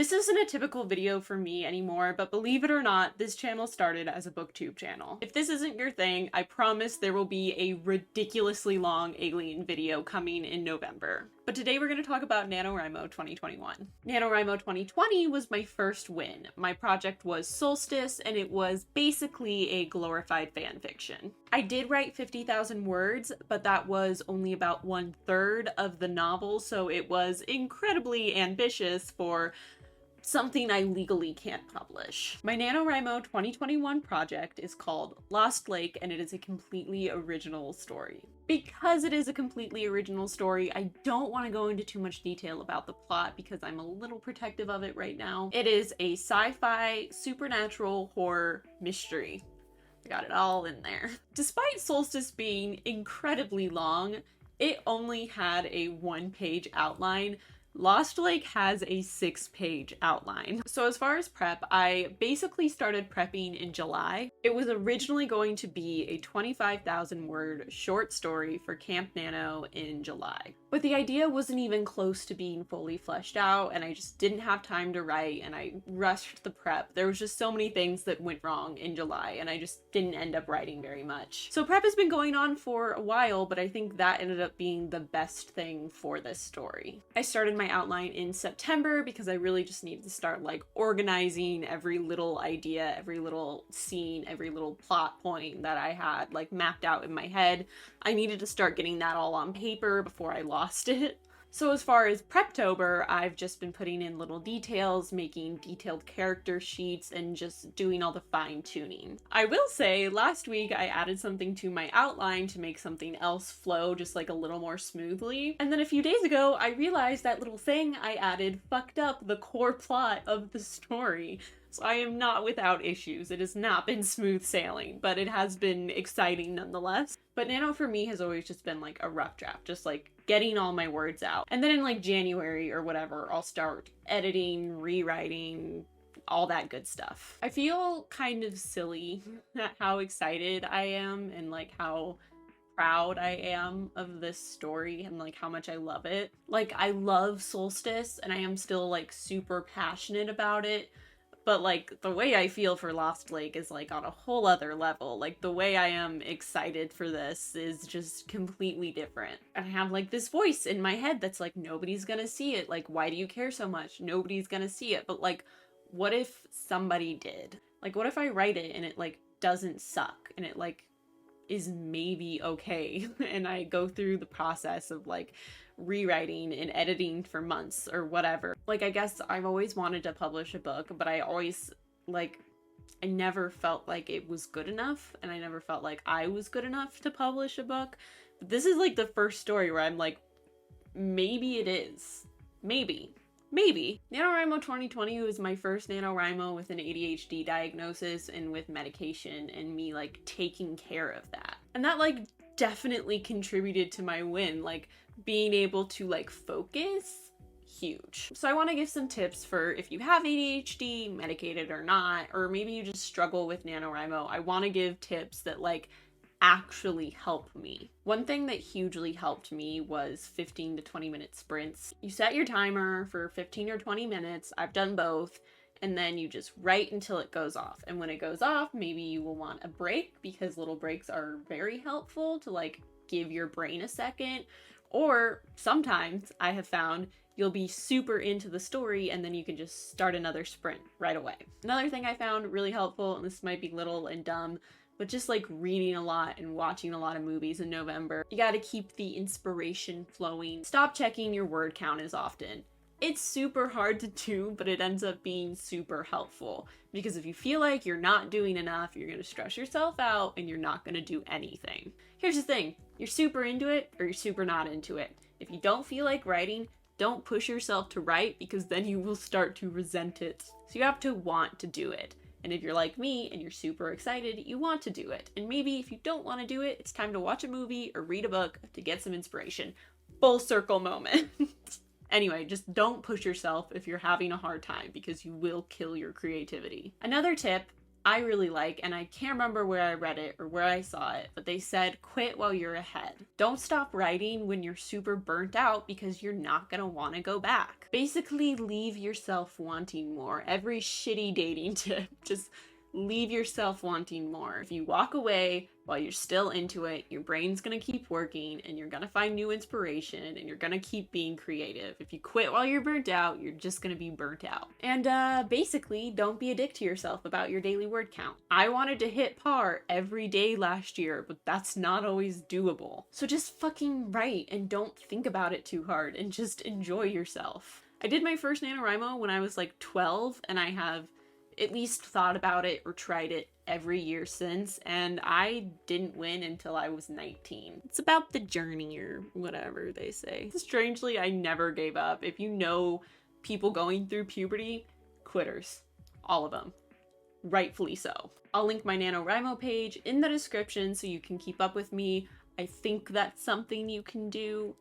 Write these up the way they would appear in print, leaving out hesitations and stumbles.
This isn't a typical video for me anymore, but believe it or not, this channel started as a booktube channel. If this isn't your thing, I promise there will be a ridiculously long alien video coming in November. But today we're going to talk about NaNoWriMo 2021. NaNoWriMo 2020 was my first win. My project was Solstice, and it was basically a glorified fan fiction. I did write 50,000 words, but that was only about 1/3 of the novel, so it was incredibly ambitious for something I legally can't publish. My NaNoWriMo 2021 project is called Lost Lake, and it is a completely original story. Because it is a completely original story, I don't want to go into too much detail about the plot because I'm a little protective of it right now. It is a sci-fi, supernatural horror mystery. I got it all in there. Despite Solstice being incredibly long, it only had a 1-page outline. Lost Lake has a 6-page outline. So as far as prep, I basically started prepping in July. It was originally going to be a 25,000 word short story for Camp Nano in July. But the idea wasn't even close to being fully fleshed out, and I just didn't have time to write, and I rushed the prep. There was just so many things that went wrong in July, and I just didn't end up writing very much. So prep has been going on for a while, but I think that ended up being the best thing for this story. I started my outline in September because I really just needed to start like organizing every little idea, every little scene, every little plot point that I had like mapped out in my head. I needed to start getting that all on paper before I lost it. So as far as Preptober, I've just been putting in little details, making detailed character sheets, and just doing all the fine tuning. I will say, last week I added something to my outline to make something else flow just like a little more smoothly. And then a few days ago, I realized that little thing I added fucked up the core plot of the story. So I am not without issues. It has not been smooth sailing, but it has been exciting nonetheless. But Nano for me has always just been like a rough draft, just like getting all my words out. And then in like January or whatever, I'll start editing, rewriting, all that good stuff. I feel kind of silly at how excited I am and like how proud I am of this story and like how much I love it. Like I love Solstice and I am still like super passionate about it. But like the way I feel for Lost Lake is like on a whole other level. Like the way I am excited for this is just completely different. I have like this voice in my head that's like, nobody's gonna see it. Like, why do you care so much? Nobody's gonna see it. But like, what if somebody did? Like, what if I write it and it like doesn't suck and it like is maybe okay and I go through the process of like rewriting and editing for months or whatever. Like I guess I've always wanted to publish a book, but I always like I never felt like it was good enough, and I never felt like I was good enough to publish a book. But this is like the first story where I'm like, maybe it is. Maybe. NaNoWriMo 2020 was my first NaNoWriMo with an ADHD diagnosis and with medication and me like taking care of that. And that like definitely contributed to my win, like being able to like focus, huge. So I want to give some tips for if you have ADHD, medicated or not, or maybe you just struggle with NaNoWriMo. I want to give tips that like actually help me. One thing that hugely helped me was 15 to 20 minute sprints. You set your timer for 15 or 20 minutes. I've done both. And then you just write until it goes off. And when it goes off, maybe you will want a break because little breaks are very helpful to like give your brain a second. Or sometimes I have found you'll be super into the story and then you can just start another sprint right away. Another thing I found really helpful, and this might be little and dumb, but just like reading a lot and watching a lot of movies in November, you gotta keep the inspiration flowing. Stop checking your word count as often. It's super hard to do, but it ends up being super helpful because if you feel like you're not doing enough, you're gonna stress yourself out and you're not gonna do anything. Here's the thing, you're super into it or you're super not into it. If you don't feel like writing, don't push yourself to write because then you will start to resent it. So you have to want to do it. And if you're like me and you're super excited, you want to do it. And maybe if you don't want to do it, it's time to watch a movie or read a book to get some inspiration. Full circle moment. Anyway, just don't push yourself if you're having a hard time because you will kill your creativity. Another tip I really like, and I can't remember where I read it or where I saw it, but they said quit while you're ahead. Don't stop writing when you're super burnt out because you're not gonna want to go back. Basically, leave yourself wanting more. Every shitty dating tip, just leave yourself wanting more. If you walk away while you're still into it, your brain's gonna keep working and you're gonna find new inspiration and you're gonna keep being creative. If you quit while you're burnt out, you're just gonna be burnt out. And basically, don't be a dick to yourself about your daily word count. I wanted to hit par every day last year, but that's not always doable. So just fucking write and don't think about it too hard and just enjoy yourself. I did my first NaNoWriMo when I was like 12, and I have at least thought about it or tried it every year since, and I didn't win until I was 19. It's about the journey or whatever they say. Strangely, I never gave up. If you know people going through puberty, quitters. All of them. Rightfully so. I'll link my NaNoWriMo page in the description so you can keep up with me. I think that's something you can do.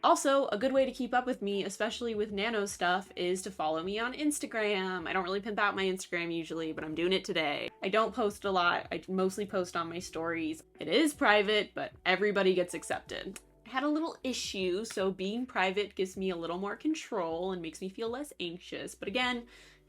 Also, a good way to keep up with me, especially with Nano stuff, is to follow me on Instagram. I don't really pimp out my Instagram usually, but I'm doing it today. I don't post a lot. I mostly post on my stories. It is private, but everybody gets accepted. I had a little issue, so being private gives me a little more control and makes me feel less anxious. But again,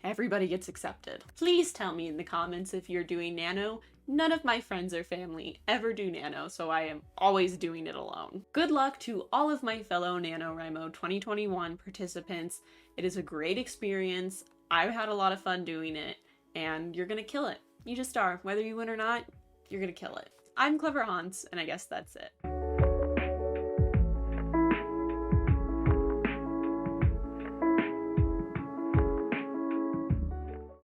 everybody gets accepted. Please tell me in the comments if you're doing Nano. None of my friends or family ever do Nano, so I am always doing it alone. Good luck to all of my fellow NaNoWriMo 2021 participants. It is a great experience. I've had a lot of fun doing it, and you're gonna kill it. You just are. Whether you win or not, you're gonna kill it. I'm Clever Hans, and I guess that's it.